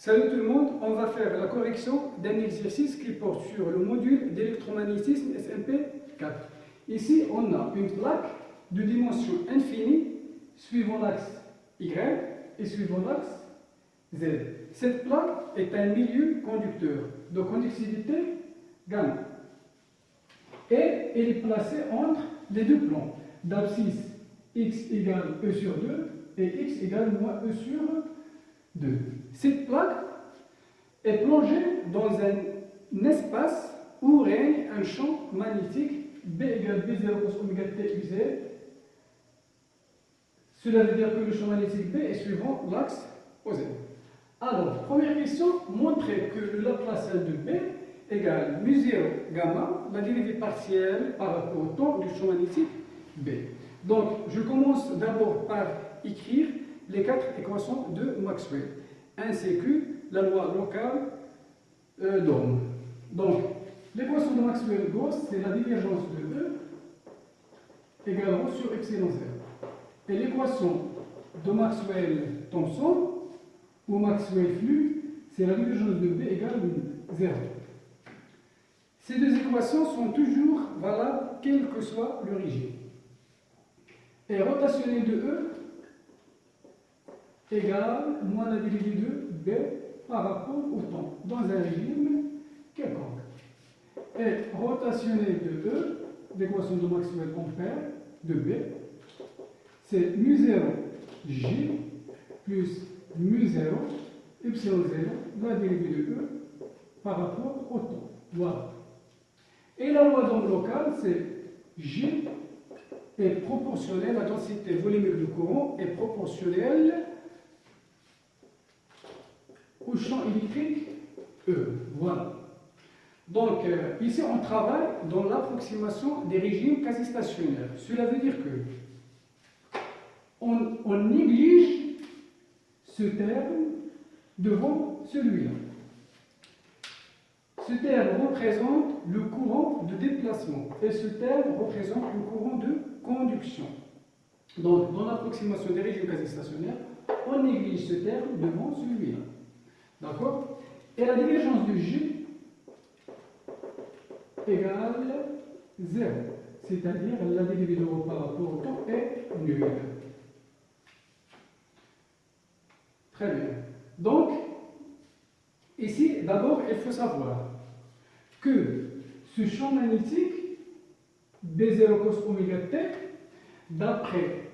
Salut tout le monde, on va faire la correction d'un exercice qui porte sur le module d'électromagnétisme SMP 4. Ici, on a une plaque de dimension infinie suivant l'axe Y et suivant l'axe Z. Cette plaque est un milieu conducteur de conductivité gamma. Et elle est placée entre les deux plans d'abscisse x égale E sur 2 et x égale moins E sur 2. Cette plaque est plongée dans un espace où règne un champ magnétique B égale B0 cos oméga t UZ. Cela veut dire que le champ magnétique B est suivant l'axe OZ. Alors, première question, montrer que le Laplacien de B égale mu0 gamma, la dérivée partielle par rapport au temps du champ magnétique B. Donc, je commence d'abord par écrire les quatre équations de Maxwell, ainsi que la loi locale d'Ohm. Donc, l'équation de Maxwell-Gauss, c'est la divergence de E égale ρ sur epsilon 0. Et l'équation de Maxwell-Thomson, ou Maxwell-Flux, c'est la divergence de B égale 0. Ces deux équations sont toujours valables, quelle que soit l'origine. Et rotationnée de E égale moins la dérivée de B par rapport au temps, dans un régime quelconque. Et rotationnée de E, l'équation de Maxwell-Ampère de B, c'est mu0 J plus mu0 epsilon 0, la dérivée de E par rapport au temps. Voilà. Et la loi d'Ohm locale, c'est J est proportionnelle, la densité volumique du courant est proportionnelle au champ électrique E. Voilà. Donc, ici, on travaille dans l'approximation des régimes quasi-stationnaires. Cela veut dire que on néglige ce terme devant celui-là. Ce terme représente le courant de déplacement et ce terme représente le courant de conduction. Donc, dans l'approximation des régimes quasi-stationnaires, on néglige ce terme devant celui-là. D'accord? Et la divergence de J égale 0, c'est-à-dire la dérivée de ρ par rapport au temps est nulle. Très bien. Donc, ici, d'abord, il faut savoir que ce champ magnétique B0 cos oméga t, d'après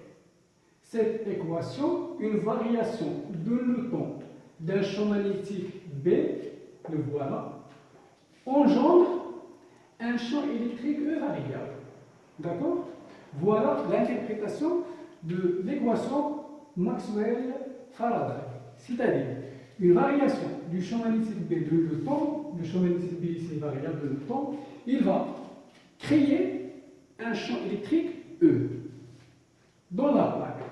cette équation, une variation de le temps d'un champ magnétique B, le voilà, engendre un champ électrique E variable. D'accord? Voilà l'interprétation de l'équation Maxwell-Faraday. C'est-à-dire, une variation du champ magnétique B de le temps, le champ magnétique B ici est variable de le temps, il va créer un champ électrique E dans la plaque.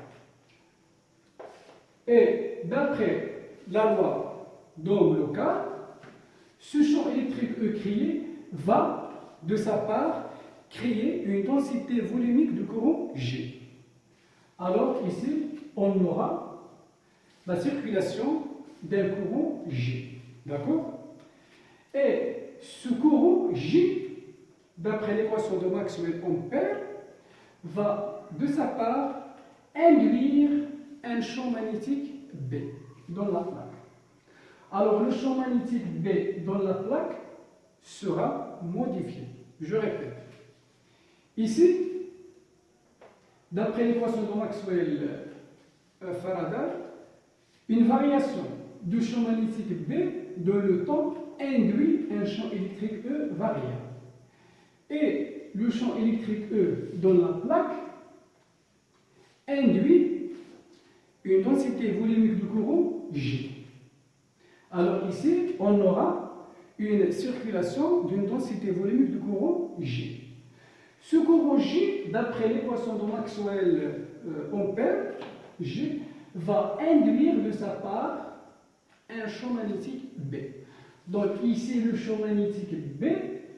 Et d'après la loi d'Ohm locale, ce champ électrique E créé va, de sa part, créer une densité volumique de courant G. Alors ici, on aura la circulation d'un courant G. D'accord? Et ce courant J, d'après l'équation de Maxwell-Ampère, va, de sa part, induire un champ magnétique B dans la plaque. Alors, le champ magnétique B dans la plaque sera modifié. Je répète. Ici, d'après l'équation de Maxwell-Faraday, une variation du champ magnétique B de le temps induit un champ électrique E variable. Et le champ électrique E dans la plaque induit une densité volumique de courant J. Alors ici, on aura une circulation d'une densité volumique de courant J. Ce courant J, d'après l'équation de Maxwell-Ampère, J, va induire de sa part un champ magnétique B. Donc ici, le champ magnétique B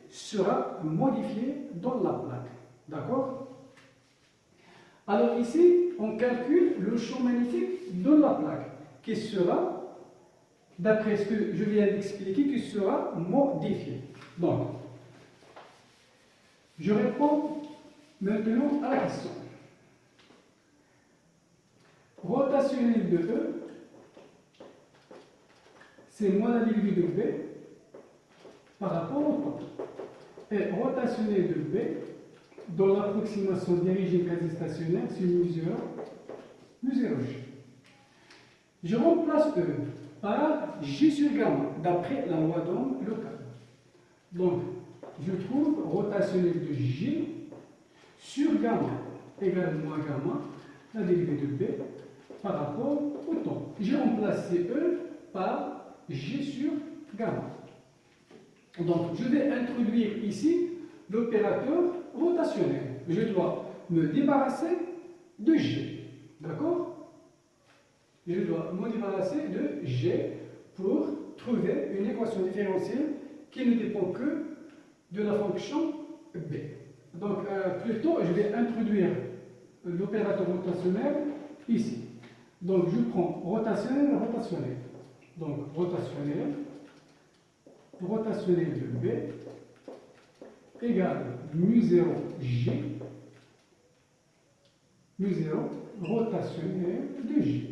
sera modifié dans la plaque. D'accord? Alors ici, on calcule le champ magnétique de la plaque, qui sera d'après ce que je viens d'expliquer, qui sera modifié. Donc, je réponds maintenant à la question. Rotationnel de E, c'est moins la dérivée de B par rapport au temps. Et rotationnel de B, dans l'approximation d'origine quasi stationnaire, c'est mu0G. Je remplace E par G sur gamma, d'après la loi d'Ohm locale. Donc, je trouve rotationnel de G sur gamma égale moins gamma, la dérivée de B, par rapport au temps. J'ai remplacé E par G sur gamma. Donc, je vais introduire ici l'opérateur rotationnel. Je dois me débarrasser de G. D'accord? Je dois me débarrasser de G pour trouver une équation différentielle qui ne dépend que de la fonction B. Donc, plutôt, je vais introduire l'opérateur rotationnel ici. Donc, je prends rotationnel, rotationnel. Donc, rotationnel de B égale mu0G, mu0 rotationnel de G.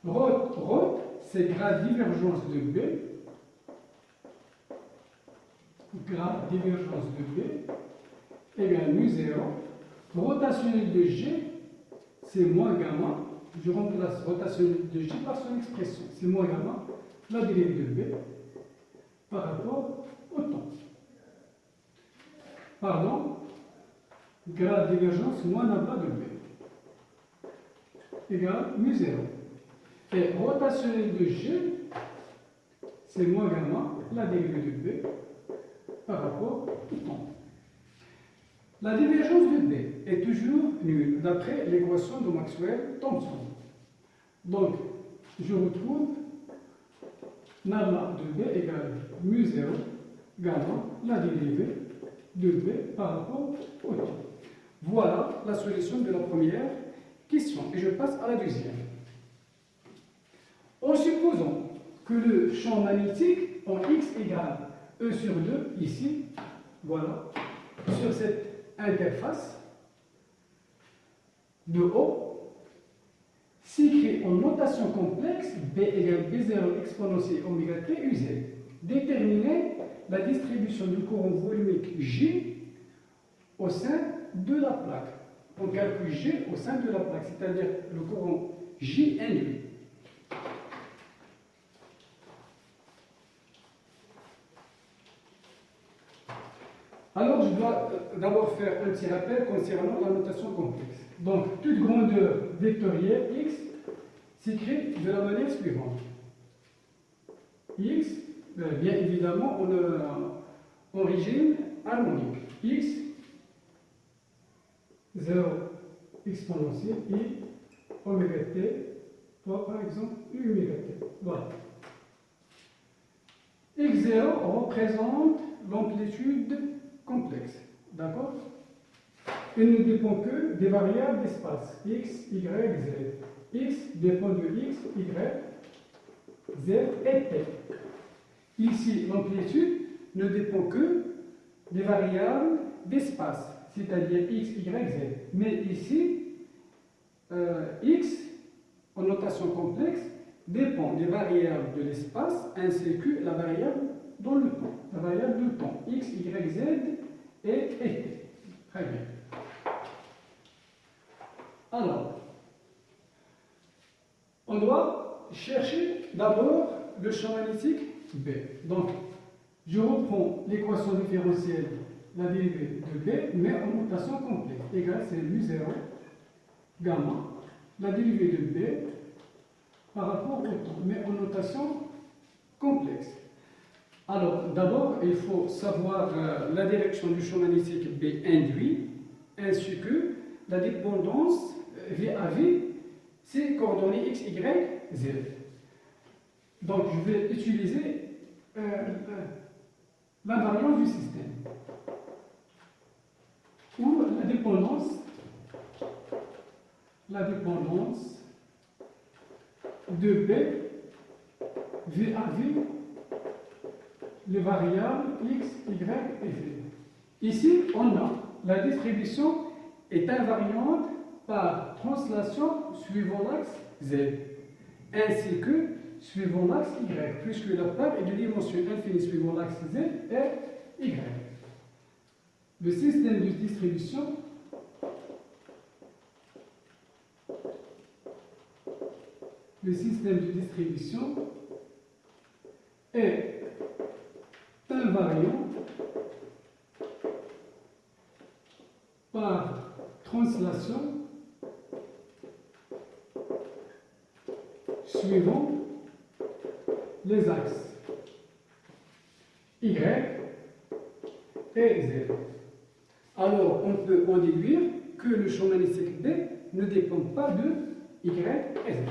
Rot, c'est grade divergence de B, grade divergence de B égale mu0 rotationnel de G, c'est moins gamma. Je remplace rotationnel de G par son expression. C'est moins gamma, la dérivée de B par rapport au temps. Pardon, grade divergence moins lambda de B égale mu0. Et rotationnel de G, c'est moins gamma, la dérivée de B par rapport au temps. La divergence de B est toujours nulle, d'après l'équation de Maxwell-Thomson. Donc, je retrouve lambda de B égale mu0 gamma, la dérivée de B par rapport au temps. Voilà la solution de la première question. Et je passe à la deuxième. En supposant que le champ magnétique en X égale E sur 2, ici, voilà, sur cette interface de O, s'écrit en notation complexe B égale B0 exponentielle oméga T UZ. Déterminer la distribution du courant volumique J au sein de la plaque. On calcule G au sein de la plaque, c'est-à-dire le courant J induit. Alors, je dois d'abord faire un petit rappel concernant la notation complexe. Donc, toute grandeur vectorielle x s'écrit de la manière suivante. X, bien évidemment, en origine harmonique. X, 0 exponentielle i oméga t, par exemple, u oméga t. Voilà. X0 représente l'amplitude complexe. D'accord? Il ne dépend que des variables d'espace x, y, z. X dépend de x, y, z et t. Ici, l'amplitude ne dépend que des variables d'espace, c'est-à-dire x, y, z. Mais ici, x, en notation complexe, dépend des variables de l'espace ainsi que la variable dans le temps. La variable de temps, x, y, z et t. Très bien. Alors, on doit chercher d'abord le champ magnétique B. Donc, je reprends l'équation différentielle, la dérivée de B, mais en notation complète. Égal, c'est mu0 gamma, la dérivée de B par rapport au temps, mais en notation complexe. Alors, d'abord, il faut savoir la direction du champ magnétique B induit, ainsi que la dépendance V à V, c'est coordonnées X, Y, Z. Donc, je vais utiliser l'invariance du système, ou la dépendance de B V à V les variables x, y et z. Ici, on a la distribution est invariante par translation suivant l'axe z, ainsi que suivant l'axe y, puisque la plaque est de dimension infinie suivant l'axe z et y. Le système de distribution est invariant par translation suivant les axes y et z. Alors, on peut en déduire que le champ magnétique B ne dépend pas de y et z.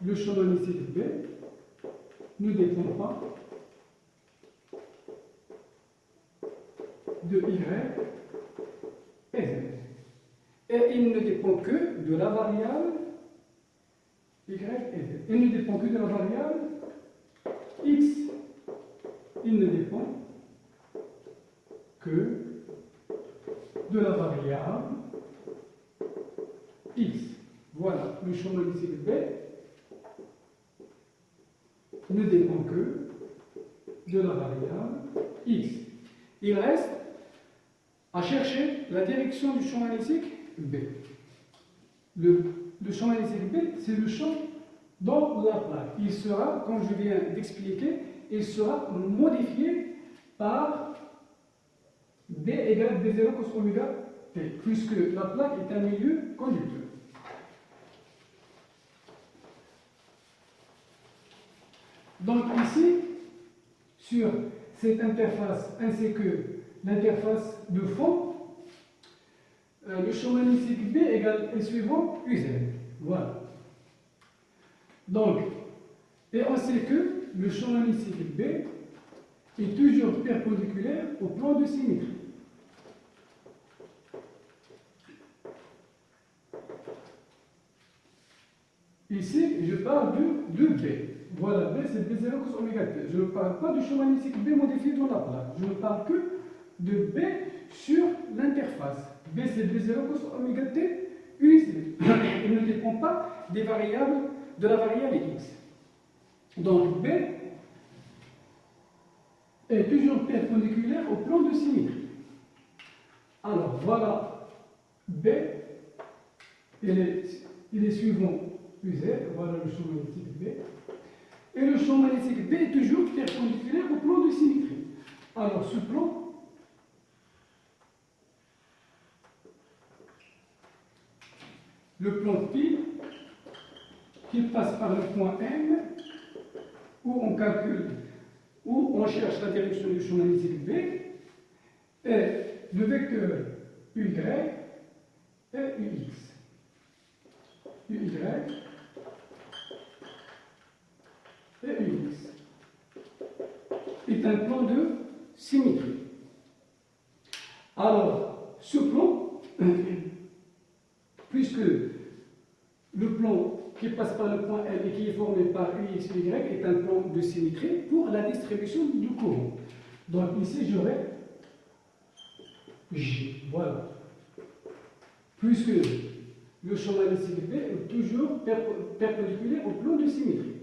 Le champ magnétique B ne dépend pas de y et z. Et il ne dépend que de la variable y et z. Il ne dépend que de la variable x. Il ne dépend que de la variable x. Voilà, le champ magnétique B ne dépend que de la variable x. Il reste à chercher la direction du champ magnétique B. Le champ magnétique B, c'est le champ dans la plaque. Il sera, comme je viens d'expliquer, il sera modifié par B égale B0 cos oméga T, puisque la plaque est un milieu conducteur. Donc ici, sur cette interface ainsi que l'interface de fond, le champ magnétique B est suivant UZ. Voilà. Donc, et on sait que le champ magnétique B est toujours perpendiculaire au plan de symétrie. Ici, je parle de B. Voilà, B c'est B0 cos oméga T. Je ne parle pas du champ magnétique B modifié dans la plaque. Je ne parle que de B sur l'interface. B c'est B0 cos oméga T UZ. Il ne dépend pas des variables, de la variable x. Donc B est toujours perpendiculaire au plan de symétrie. Alors voilà, B, il est suivant UZ, voilà le champ magnétique B. Et le champ magnétique B est toujours perpendiculaire au plan de symétrie. Alors ce plan, le plan pi, qui passe par le point M, où on calcule, où on cherche la direction du champ magnétique B, et le vecteur UY et UX. UY et UX est un plan de symétrie. Alors, ce plan, puisque le plan qui passe par le point L et qui est formé par UX et Y est un plan de symétrie pour la distribution du courant. Donc ici, j'aurai J. Voilà. Puisque le champ magnétique B est toujours perpendiculaire au plan de symétrie.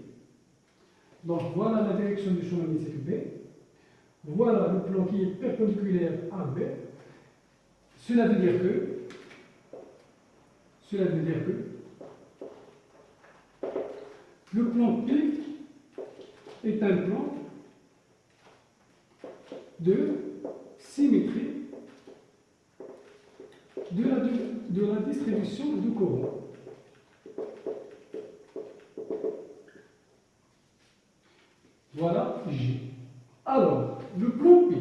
Donc voilà la direction du champ magnétique B. Voilà le plan qui est perpendiculaire à B. Cela veut dire que le plan P est un plan de symétrie de la distribution du courant. Voilà J. Alors, le plan P,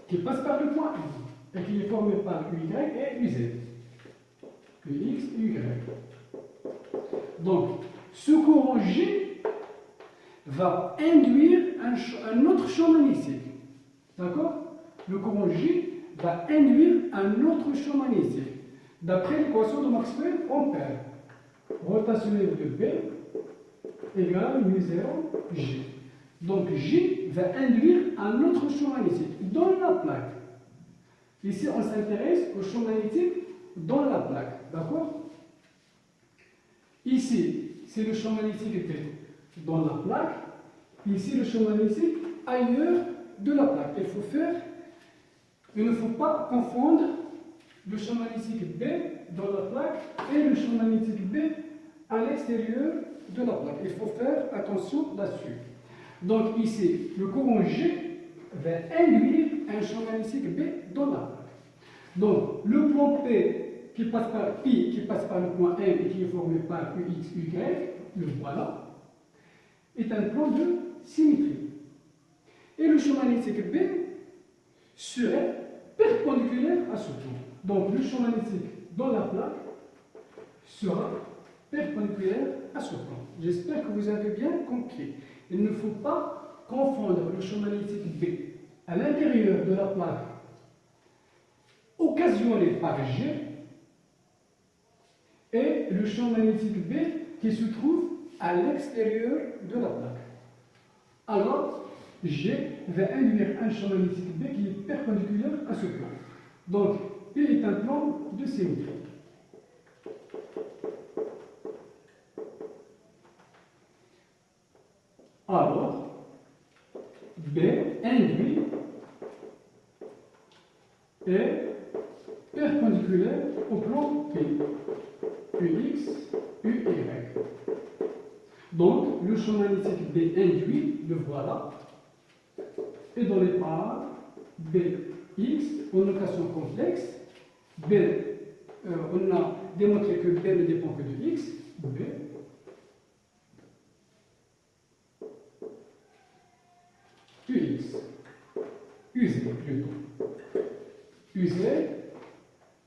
qui passe par le point I, et qui est formé par UY et UZ, UX et Y. Donc, ce courant J va induire un autre champ magnétique. D'accord? Le courant J va induire un autre champ magnétique. D'après l'équation de Maxwell, on perd rotationnel de B égale mu0 J. Donc J va induire un autre champ magnétique dans la plaque. Ici, on s'intéresse au champ magnétique dans la plaque. D'accord? Ici, c'est le champ magnétique B dans la plaque. Ici, le champ magnétique ailleurs de la plaque. Il ne faut pas confondre le champ magnétique B dans la plaque et le champ magnétique B à l'extérieur de la plaque. Il faut faire attention là-dessus. Donc ici, le courant G va induire un champ magnétique B dans la plaque. Donc le plan P qui passe par le point M et qui est formé par UX, Y, le voilà, est un plan de symétrie. Et le champ magnétique B serait perpendiculaire à ce plan. Donc le champ magnétique dans la plaque sera perpendiculaire à ce plan. J'espère que vous avez bien compris. Il ne faut pas confondre le champ magnétique B à l'intérieur de la plaque occasionné par G et le champ magnétique B qui se trouve à l'extérieur de la plaque. Alors, G va induire un champ magnétique B qui est perpendiculaire à ce plan. Donc, il est un plan de symétrie. Alors, B induit est perpendiculaire au plan P, UX, UY. Donc, le champ magnétique B induit, le voilà, et dans les parts BX, en notation complexe, B, on a démontré que B ne dépend que de X, B, UX, UZ plutôt. UZ,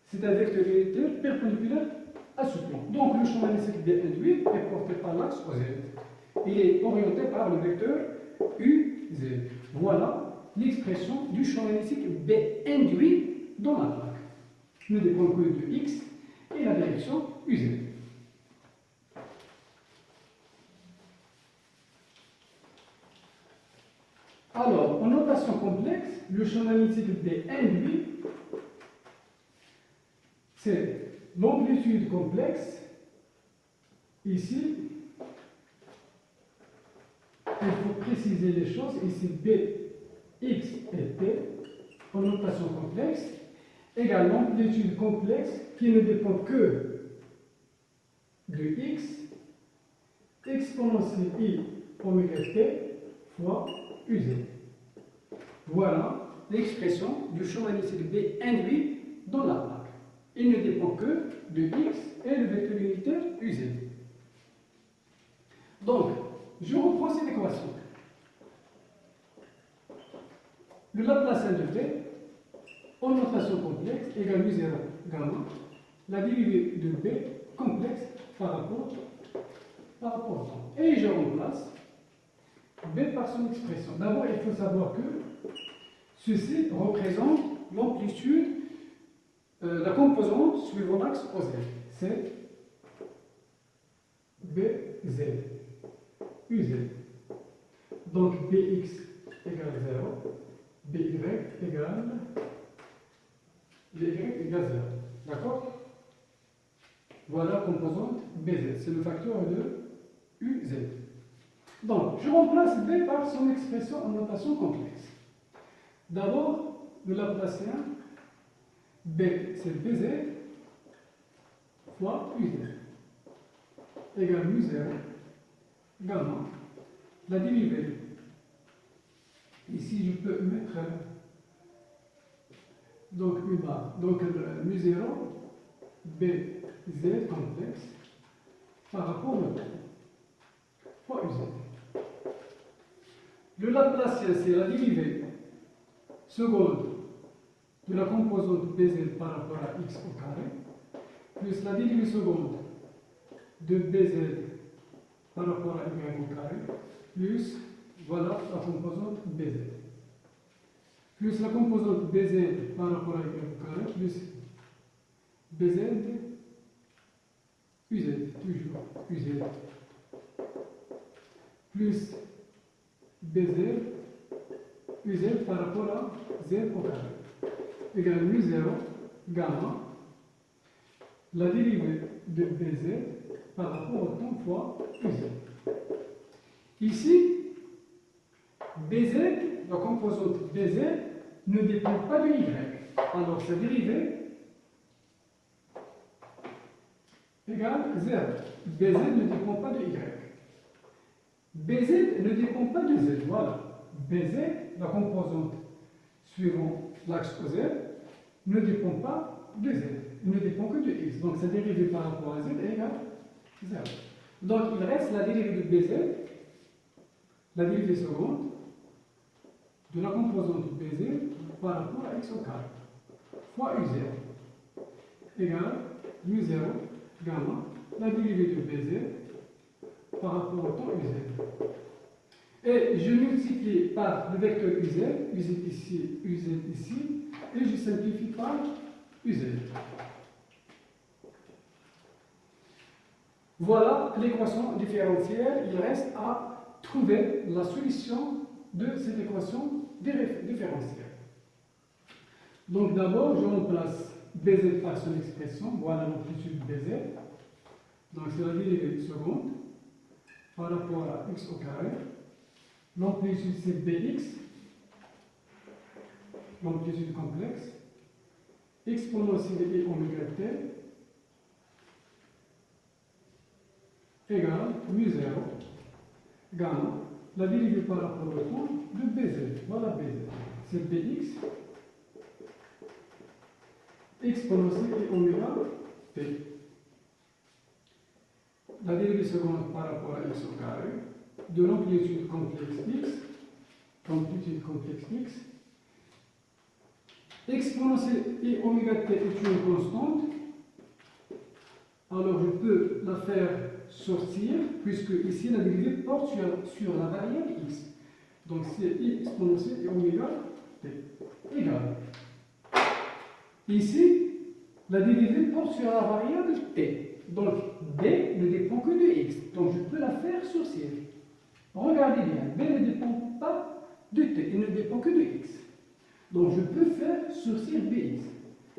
c'est un vecteur unitaire perpendiculaire à ce plan. Donc le champ magnétique B induit est porté par l'axe OZ. Il est orienté par le vecteur UZ. Voilà l'expression du champ magnétique B induit dans la plaque. Ne dépend que de X et la direction UZ. Alors, en notation complexe, le champ magnétique B induit, c'est l'amplitude complexe. Ici, il faut préciser les choses. Ici, B, X et T, en notation complexe, égale l'amplitude complexe qui ne dépend que de X, exponentielle I oméga T fois UZ. Voilà l'expression du champ magnétique B induit dans la plaque. Il ne dépend que de X et le vecteur unitaire UZ. Donc, je reprends cette équation. Le Laplacien de B, en notation complexe, égale mu0 gamma, la dérivée de B complexe par rapport au temps. Et je remplace B par son expression. D'abord, il faut savoir que ceci représente l'amplitude, la composante suivant l'axe OZ. C'est BZ, UZ. Donc BX égale 0, BY égale BY égale 0. D'accord? Voilà la composante BZ. C'est le facteur de UZ. Donc, je remplace B par son expression en notation complexe. D'abord, le Laplacien, B, c'est BZ fois UZ, égale mu0, gamma, la dérivée. Ici, je peux mettre donc U bar, donc mu0, BZ complexe, par rapport au temps, fois UZ. Le Laplacien, c'est la dérivée seconde de la composante BZ par rapport à x au carré, plus la dérivée seconde de BZ par rapport à y au carré, plus, voilà, la composante BZ. Plus la composante BZ par rapport à y au carré, plus BZ, UZ, toujours UZ. plus BZ UZ par rapport à Z au carré égale mu0 gamma la dérivée de BZ par rapport au temps fois UZ. Ici, BZ, la composante BZ, ne dépend pas de Y. Alors sa dérivée égale 0. BZ ne dépend pas de Y. BZ ne dépend pas de Z. Voilà. BZ, la composante suivant l'axe OZ, ne dépend pas de Z. Il ne dépend que de X. Donc sa dérivée par rapport à Z est égale 0. Donc il reste la dérivée de BZ, la dérivée seconde, de la composante BZ par rapport à X au carré, fois U0, égale mu0 gamma, la dérivée de BZ par rapport au temps UZ. Et je multiplie par le vecteur UZ ici, UZ ici, et je simplifie par UZ. Voilà l'équation différentielle. Il reste à trouver la solution de cette équation différentielle. Donc d'abord, je remplace BZ par son expression. Voilà l'amplitude BZ. Donc c'est la dérivée seconde par rapport à x au carré. L'amplitude c'est Bx, l'amplitude complexe, exponentielle et oméga t égale mu0 gamma, la dérivée par rapport au temps de BZ. Voilà BZ. C'est Bx, exponentielle et oméga t. La dérivée seconde par rapport à x au carré de l'amplitude complexe x, exponentielle et oméga t est une constante, alors je peux la faire sortir, puisque ici la dérivée porte sur la variable x. Donc c'est i exponentielle et oméga t égale. Ici, la dérivée porte sur la variable t. Donc b ne dépend que de x. Donc je peux la faire sortir. Regardez bien, b ne dépend pas de t, il ne dépend que de x. Donc je peux faire sortir bx.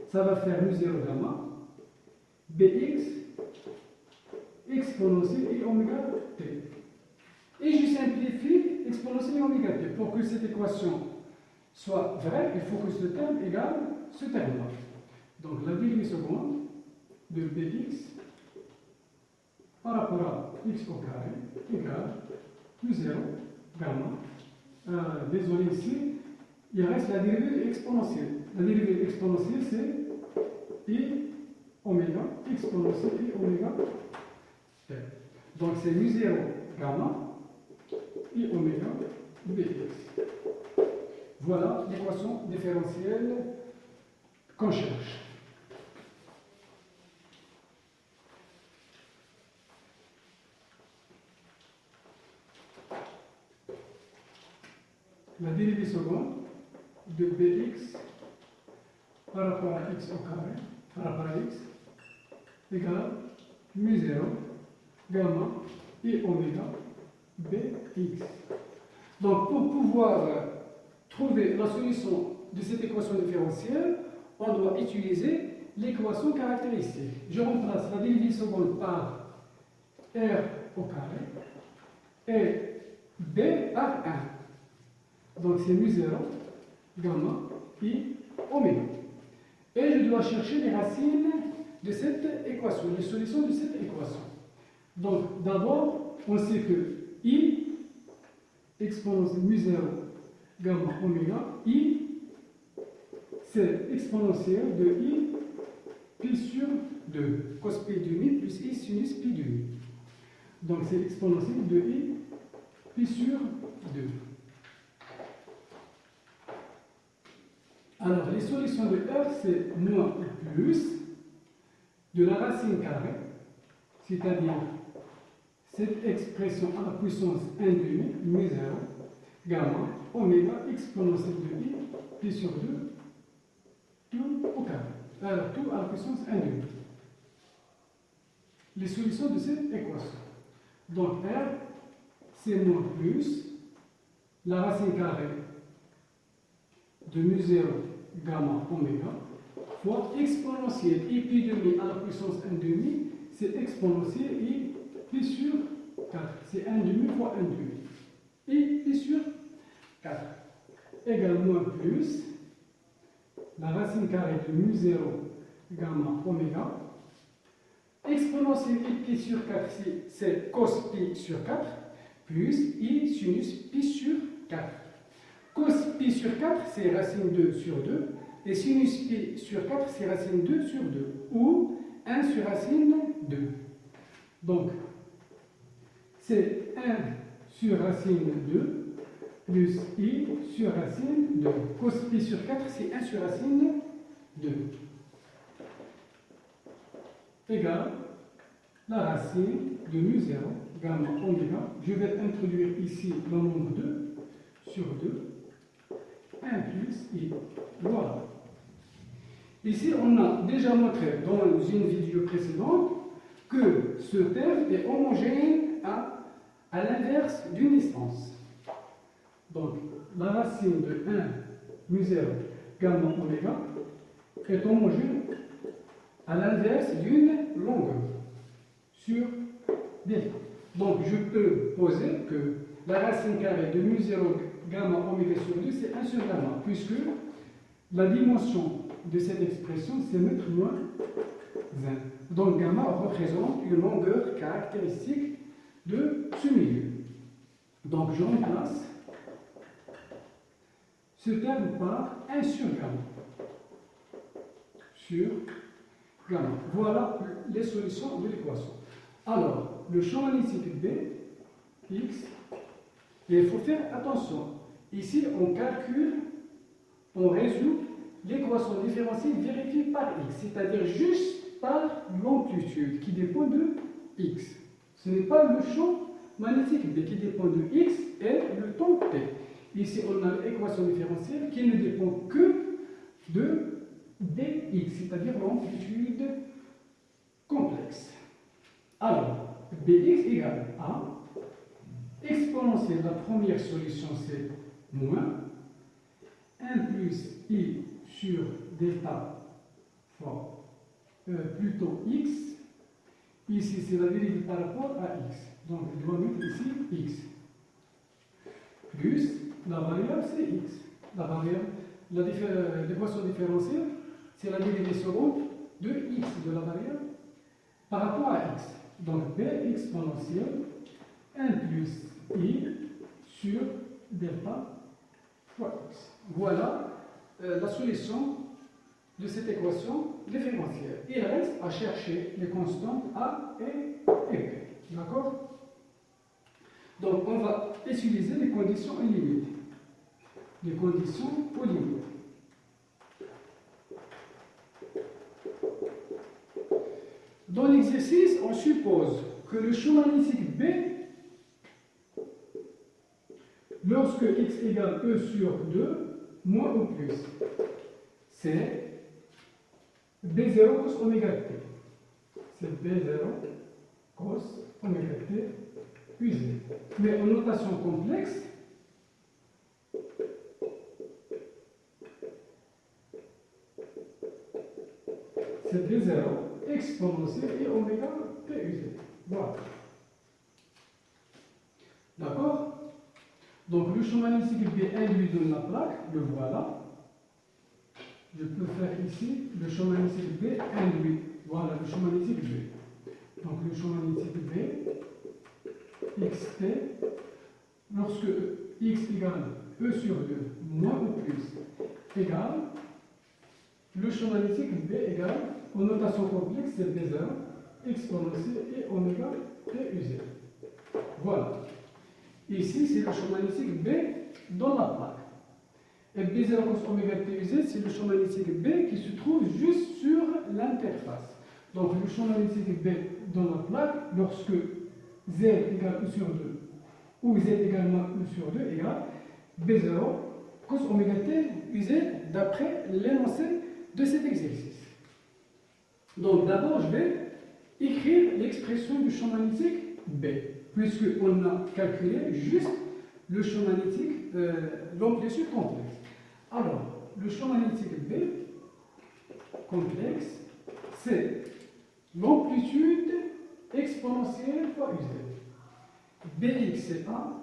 Ça va faire mu0 gamma, bx, exponentielle et oméga t. Et je simplifie exponentielle et oméga t. Pour que cette équation soit vraie, il faut que ce terme égale ce terme-là. Donc la dérivée seconde de bx par rapport à x au carré égale mu0 gamma. Désolé ici, il reste la dérivée exponentielle. La dérivée exponentielle c'est i oméga exponentielle et oméga t. Donc c'est mu0 gamma i oméga bx. Voilà l'équation différentielle qu'on cherche. La dérivée seconde de bx par rapport à x au carré, par rapport à x, égale mu0 gamma et oméga bx. Donc pour pouvoir trouver la solution de cette équation différentielle, on doit utiliser l'équation caractéristique. Je remplace la dérivée seconde par r au carré et b par 1. Donc c'est mu0 gamma i oméga. Et je dois chercher les racines de cette équation, les solutions de cette équation. Donc d'abord, on sait que i exponentielle mu0 gamma oméga, i c'est exponentielle de i pi sur 2, cos pi demi plus i sinus pi demi. Donc c'est exponentielle de i pi sur 2. Alors, les solutions de R, c'est moins ou plus de la racine carrée, c'est-à-dire cette expression à la puissance 1 demi, mu0, gamma, oméga, exponentielle de i, pi sur 2, tout au carré. Alors, tout à la puissance 1 demi. Les solutions de cette équation. Donc, R, C moins plus la racine carrée de mu0 gamma oméga fois exponentielle i pi demi à la puissance 1 demi, c'est exponentielle i pi sur 4. C'est 1 demi fois 1 demi. I pi sur 4 égale moins plus la racine carrée de mu0 gamma oméga. Exponentielle i pi sur 4, c'est cos pi sur 4, plus i sinus pi sur 4. Cos pi sur 4, c'est racine 2 sur 2, et sinus pi sur 4, c'est racine 2 sur 2, ou 1 sur racine 2. Donc, c'est 1 sur racine 2, plus i sur racine 2. Cos pi sur 4, c'est 1 sur racine 2. Égale la racine de mu0 gamma oméga. Je vais introduire ici le nombre 2 sur 2. 1 plus i. Voilà. Ici, on a déjà montré dans une vidéo précédente que ce terme est homogène à l'inverse d'une distance. Donc, la racine de 1 mu0 gamma oméga est homogène à l'inverse d'une longueur sur delta. Donc, je peux poser que la racine carrée de mu0 gamma oméga sur 2, c'est 1 sur gamma, puisque la dimension de cette expression, c'est mètre moins 1. Donc, gamma représente une longueur caractéristique de ce milieu. Donc, je remplace ce terme par 1 sur gamma. Sur gamma. Voilà les solutions de l'équation. Alors, le champ magnétique B, x, et il faut faire attention. Ici, on calcule, on résout l'équation différentielle vérifiée par x, c'est-à-dire juste par l'amplitude qui dépend de x. Ce n'est pas le champ magnétique B qui dépend de x et le temps t. Ici, on a l'équation différentielle qui ne dépend que de dx, c'est-à-dire l'amplitude complexe. Alors, bx égale à exponentielle, la première solution c'est moins 1 plus i sur delta fois plutôt x. Ici c'est la dérivée par rapport à x. Donc je dois mettre ici x. Plus la variable c'est x. La variable, l'équation différentielle, c'est la dérivée seconde de x, de la variable, par rapport à x. Donc b exponentielle 1 plus i sur delta fois x. Voilà la solution de cette équation différentielle. Il reste à chercher les constantes a et b. D'accord? Donc on va utiliser les conditions illimitées. Les conditions aux limites. Dans l'exercice, on suppose que le champ magnétique B, lorsque x égale E sur 2, moins ou plus, c'est B0 cos oméga t. C'est B0 cos oméga t usé. Mais en notation complexe, c'est B0 exponentielle et oméga t usé. Voilà. D'accord? Donc le champ magnétique B induit dans la plaque, le voilà. Je peux faire ici le champ magnétique B induit. Voilà le champ magnétique B. Donc le champ magnétique B, xt, lorsque x égale E sur 2, moins ou plus, égale, le champ magnétique B égale, en notation complexe, c'est B0, exponentielle et oméga t usé. Voilà. Ici, c'est le champ magnétique B dans la plaque. Et B0 cos oméga t usé, c'est le champ magnétique B qui se trouve juste sur l'interface. Donc, le champ magnétique B dans la plaque, lorsque Z égale E sur 2, ou Z également E sur 2 égale B0 cos oméga t usé d'après l'énoncé de cet exercice. Donc, d'abord, je vais écrire l'expression du champ magnétique B. puisqu'on a calculé juste le champ magnétique, l'amplitude complexe. Alors, le champ magnétique B complexe, c'est l'amplitude exponentielle fois uz. Bx c'est A,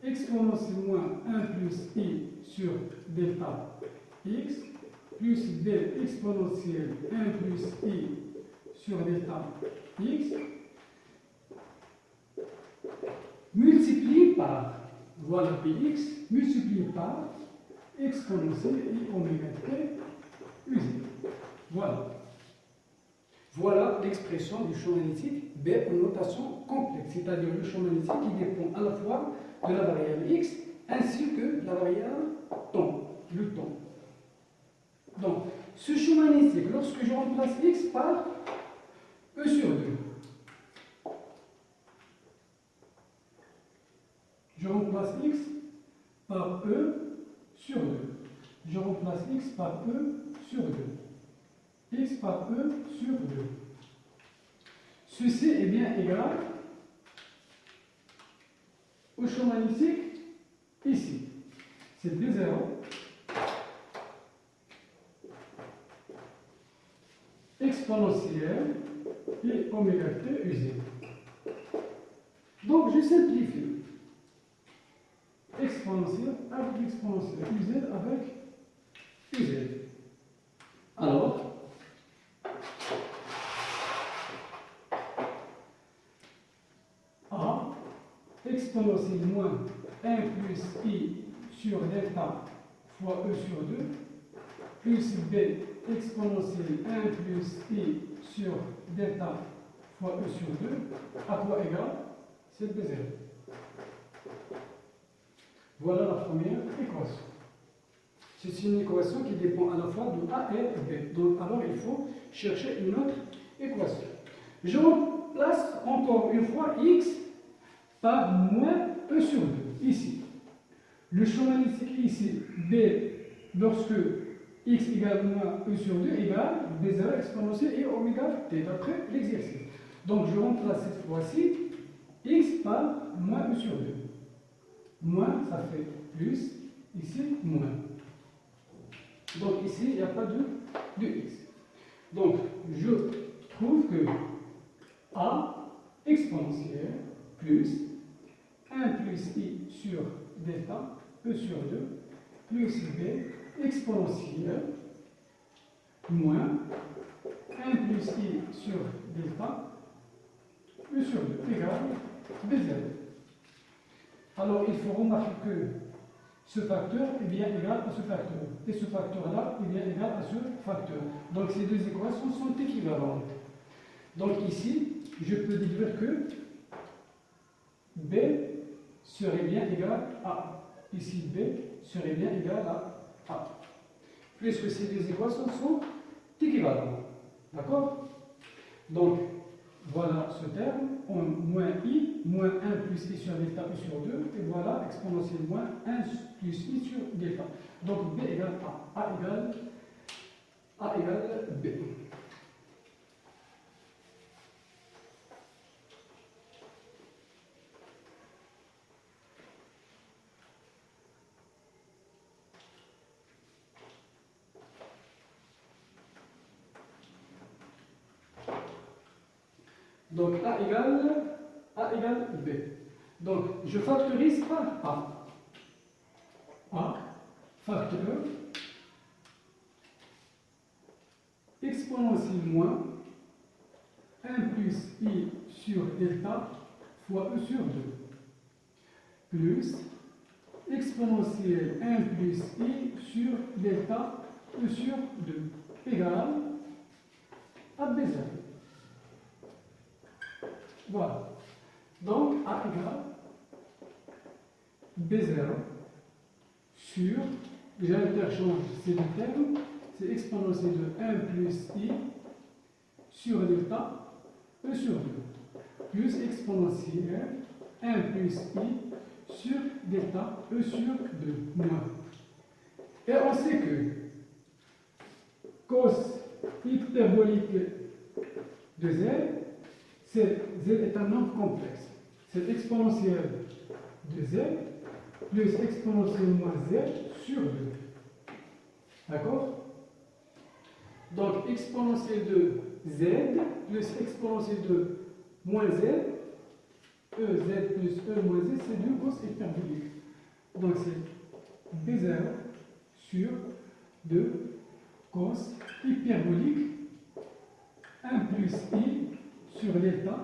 exponentielle moins 1 plus I sur delta x, plus B exponentielle 1 plus I sur delta x, multiplié par, voilà Px, multiplié par exponentielle I oméga t uz. Voilà. Voilà l'expression du champ magnétique B en notation complexe, c'est-à-dire le champ magnétique qui dépend à la fois de la variable x ainsi que de la variable temps, le temps. Donc, ce champ magnétique, lorsque je remplace x par E sur 2, je remplace x par E sur 2. Je remplace x par E sur 2. X par E sur 2. Ceci est bien égal au champ magnétique ici. C'est B0 exponentielle et oméga t uz. Donc je simplifie. Exponentielle avec exponentielle, uz avec uz. Alors, A exponentielle moins 1 plus I sur delta fois E sur 2, plus B exponentielle 1 plus I sur delta fois E sur 2, à quoi égal? C'est B0. Voilà la première équation. C'est une équation qui dépend à la fois de A et B. Donc, alors, il faut chercher une autre équation. Je remplace encore une fois x par moins E sur 2, ici. Le champ magnétique ici, B, lorsque x égale moins E sur 2 égale B0 exponentielle et oméga t, d'après l'exercice. Donc, je remplace cette fois-ci x par moins E sur 2. Moins, ça fait plus, ici, moins. Donc ici, il n'y a pas de x. Donc, je trouve que A exponentielle plus 1 plus I sur delta, E sur 2, plus B exponentielle moins 1 plus I sur delta, E sur 2, égale B0. Alors, il faut remarquer que ce facteur est bien égal à ce facteur. Et ce facteur-là est bien égal à ce facteur. Donc, ces deux équations sont équivalentes. Donc, ici, je peux déduire que B serait bien égal à A. Ici, B serait bien égal à A. Puisque ces deux équations sont équivalentes. D'accord? Donc, voilà ce terme, en moins I, moins 1 plus I sur delta E sur 2, et voilà exponentielle moins 1 plus I sur delta. Donc B égale A, A égale B. Donc A égale B. Donc je factorise par A. A, facteur, exponentielle moins 1 plus I sur delta fois E sur 2, plus exponentielle 1 plus I sur delta E sur 2, égale à B0. Voilà. Donc, A égale B0 sur, j'interchange ces deux termes, c'est exponentielle de 1 plus I sur delta E sur 2, plus exponentielle 1 plus I sur delta E sur 2, moins. Et on sait que cos hyperbolique de Z, Z est un nombre complexe. c'est exponentielle de z plus exponentielle moins z sur 2. D'accord? Donc, exponentielle de z plus exponentielle de moins z, ez plus e moins z, c'est 2 cos hyperbolique. Donc, c'est b0 sur 2 cos hyperbolique 1 plus i sur delta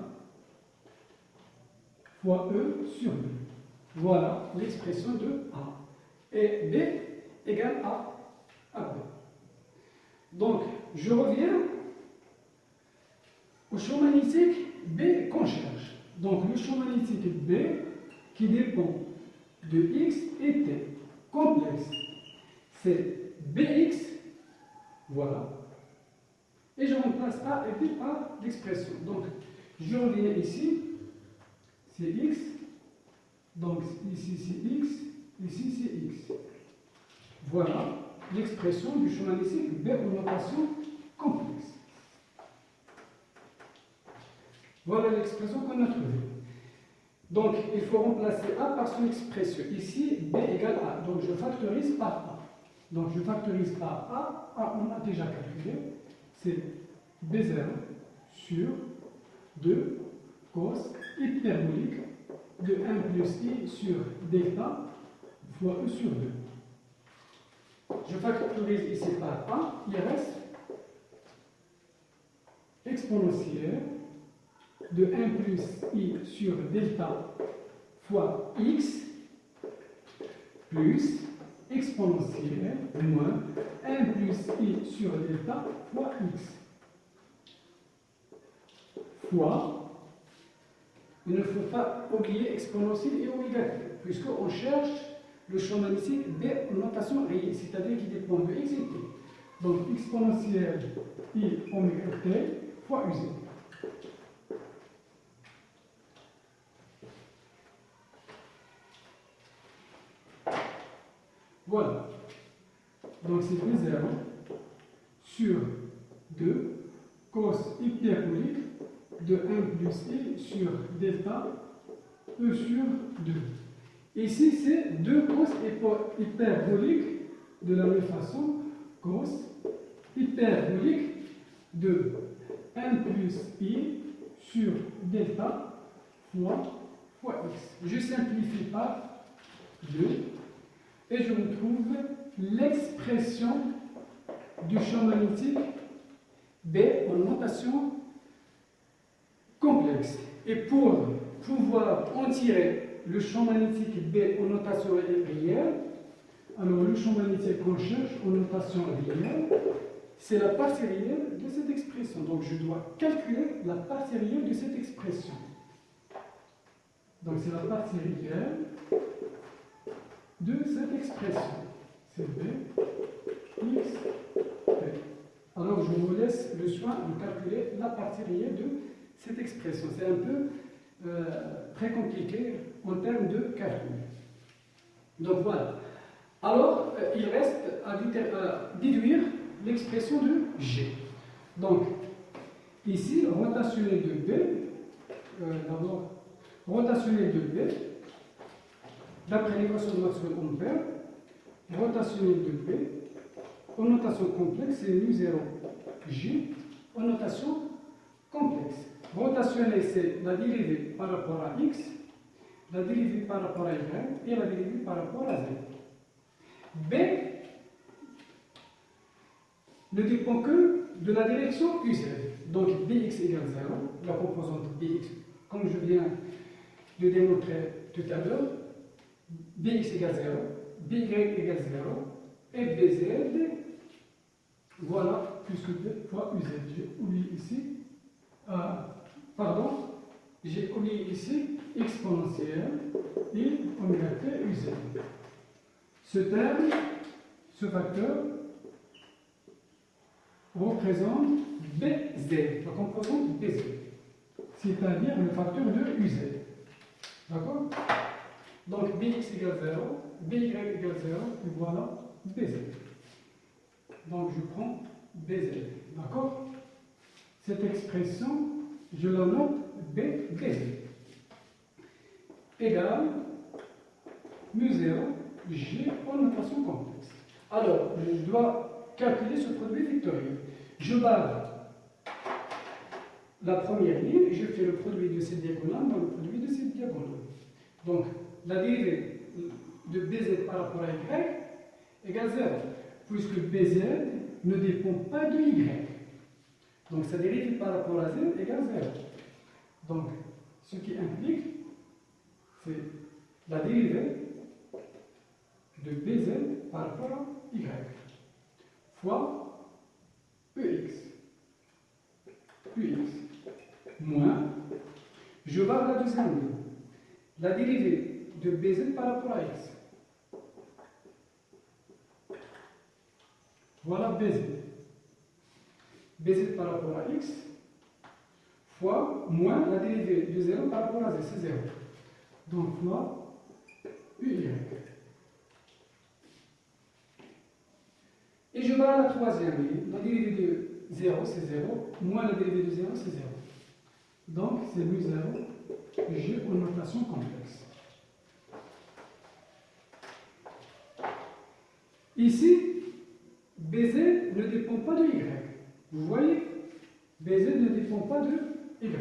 fois e sur 2. Voilà l'expression de A. Et B égale à B. Donc, je reviens au champ magnétique B qu'on cherche. Donc, le champ magnétique B qui dépend de X et T, complexe, c'est BX, voilà. Et je remplace A et B par l'expression. Donc, je reviens ici, c'est X, donc ici c'est X, ici c'est X. Voilà l'expression du champ magnétique B en notation complexe. Voilà l'expression qu'on a trouvée. Donc, il faut remplacer A par son expression. Ici, B égale A. Donc, je factorise par A. Donc, je factorise par A. A, on a déjà calculé. C'est B0 sur 2 cos hyperbolique de 1 plus I sur delta fois E sur 2. Je factorise ici par A. Il reste exponentielle de 1 plus I sur delta fois X plus exponentielle moins 1 plus I sur delta fois X fois, il ne faut pas oublier exponentielle et oméga t, puisqu'on cherche le champ magnétique B en notation réelle, c'est-à-dire qui dépend de X et T. Donc exponentielle I oméga t fois UZ. Voilà. Donc c'est B0 sur 2 cos hyperbolique de 1 plus I sur delta E sur 2. Ici c'est 2 cos hyperbolique de la même façon, cos hyperbolique de 1 plus I sur delta fois X. Je simplifie par 2. Et je retrouve l'expression du champ magnétique B en notation complexe. Et pour pouvoir en tirer le champ magnétique B en notation réelle, alors le champ magnétique qu'on cherche en notation réelle, c'est la partie réelle de cette expression. Donc je dois calculer la partie réelle de cette expression. Donc c'est la partie réelle de cette expression. C'est B, X, T. Alors je vous laisse le soin de calculer la partie réelle de cette expression. C'est un peu très compliqué en termes de calcul. Donc voilà. Alors il reste à déduire l'expression de G. Donc ici, rotationnel de B, d'abord, rotationnel de B, d'après l'équation de Maxwell-Ampère, rotationnel de B, en notation complexe, c'est nu0 J, en notation complexe. Rotationnel, c'est la dérivée par rapport à X, la dérivée par rapport à Y et la dérivée par rapport à Z. B ne dépend que de la direction UZ. Donc Bx égale 0, la composante Bx, comme je viens de démontrer tout à l'heure, Bx égale 0, By égale 0, et Bz, voilà, plus que B fois UZ. J'ai oublié ici, j'ai oublié ici exponentielle et oméga t UZ. Ce terme, ce facteur, représente Bz, la composante Bz, c'est-à-dire le facteur de UZ. D'accord? Donc Bx égale 0, By égale 0, et voilà Bz. Donc je prends Bz. D'accord? Cette expression, je la note Bz. égale mu0 G en notation complexe. Alors, je dois calculer ce produit vectoriel. Je barre la première ligne et je fais le produit de cette diagonale dans le produit de cette diagonale. Donc, la dérivée de BZ par rapport à Y égale 0, puisque BZ ne dépend pas de Y. Donc, sa dérivée par rapport à Z égale 0. Donc, ce qui implique, c'est la dérivée de BZ par rapport à Y fois EX. UX moins, je barre la deuxième ligne, la dérivée de BZ par rapport à X. Voilà BZ. BZ par rapport à X fois moins la dérivée de 0 par rapport à Z, c'est 0. Donc fois UY. Et je barre la troisième ligne, la dérivée de 0 c'est 0, moins la dérivée de 0 c'est 0. Donc c'est mu0 G en notation complexe. Ici, BZ ne dépend pas de Y. Vous voyez, BZ ne dépend pas de Y.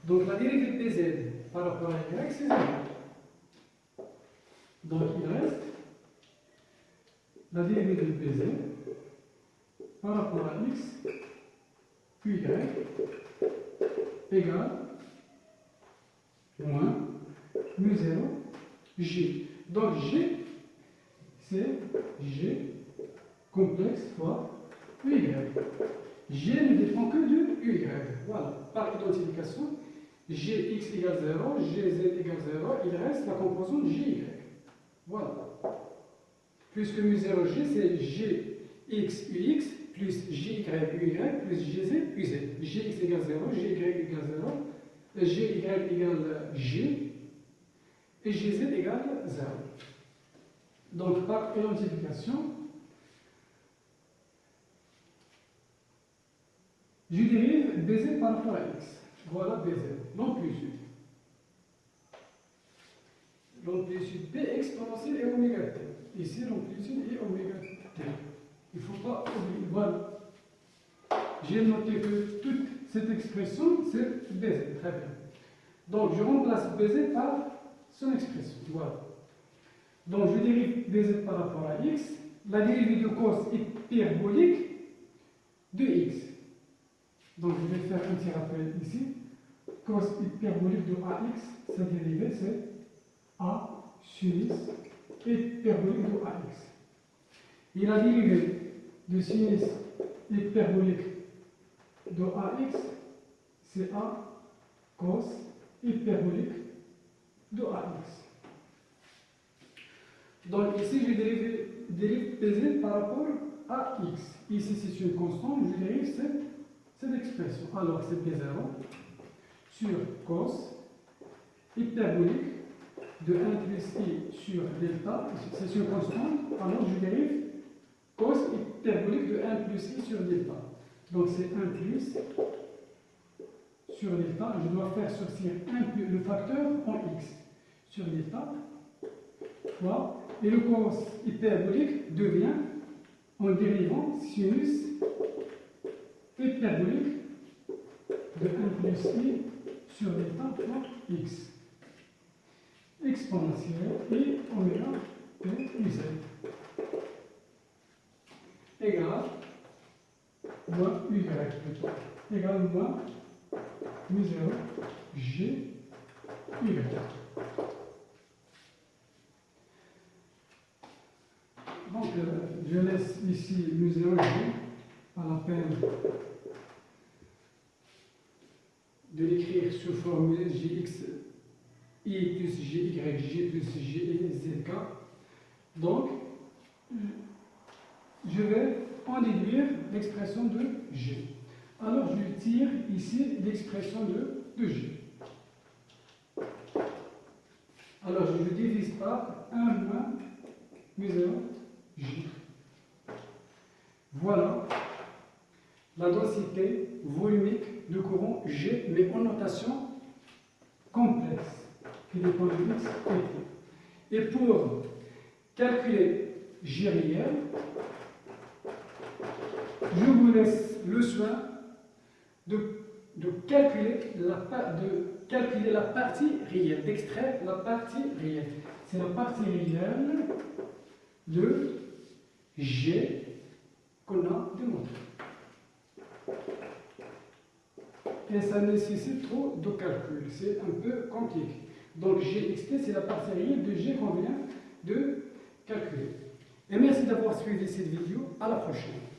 Donc la dérivée de BZ par rapport à Y c'est 0. Donc il reste la dérivée de BZ par rapport à X, QY égale moins mu0 G. Donc G, c'est G complexe fois UY. G ne dépend que de UY. Voilà, par identification, Gx égale 0, Gz égale 0, il reste la composante GY. Voilà. Puisque mu0 G, c'est Gx UX plus GY UY plus GZ UZ. Gx égale 0, GY égale 0, GY égale G et GZ égale 0. Donc par identification, je dérive BZ par rapport à X. Voilà BZ, l'amplitude. L'amplitude B exponentielle est oméga t. Ici, l'amplitude est oméga t. Il ne faut pas oublier. Voilà. J'ai noté que toute cette expression, c'est BZ. Très bien. Donc, je remplace BZ par son expression. Voilà. Donc, je dérive BZ par rapport à X. La dérivée de cos hyperbolique de X. Donc, je vais faire un petit rappel ici. Cos hyperbolique de AX, sa dérivée, c'est A sinus hyperbolique de AX. Et la dérivée de sinus hyperbolique de AX, c'est A cos hyperbolique de AX. Donc ici, je dérive PZ par rapport à X. Ici, c'est une constante, je dérive cette expression. Alors, c'est P0 sur cos hyperbolique de 1 plus I sur delta, c'est une constante, alors je dérive cos hyperbolique de 1 plus I sur delta. Donc c'est 1 plus sur delta, je dois faire sortir le facteur en X sur delta, fois, et le cos hyperbolique devient, en dérivant, sinus hyperbolique de 1 plus I sur delta fois X exponentielle et oméga t uz égale moins y plutôt égale moins mu0 g y. Donc je laisse ici mu0 g à la peine de l'écrire sous formule gx I plus Gy, G plus G et ZK. Donc, je vais en déduire l'expression de G. Alors, je tire ici l'expression de G. Alors, je divise par 1 moins mu0 J. Voilà la densité volumique de courant G, mais en notation complexe. qui dépend de x et t. Et pour calculer G réel, je vous laisse le soin de calculer la partie réelle, d'extraire la partie réelle. C'est la partie réelle de G qu'on a démontré. Et ça nécessite trop de calcul, c'est un peu compliqué. Donc Gxt, c'est la partie réelle de G qu'on vient de calculer. Et merci d'avoir suivi cette vidéo, à la prochaine.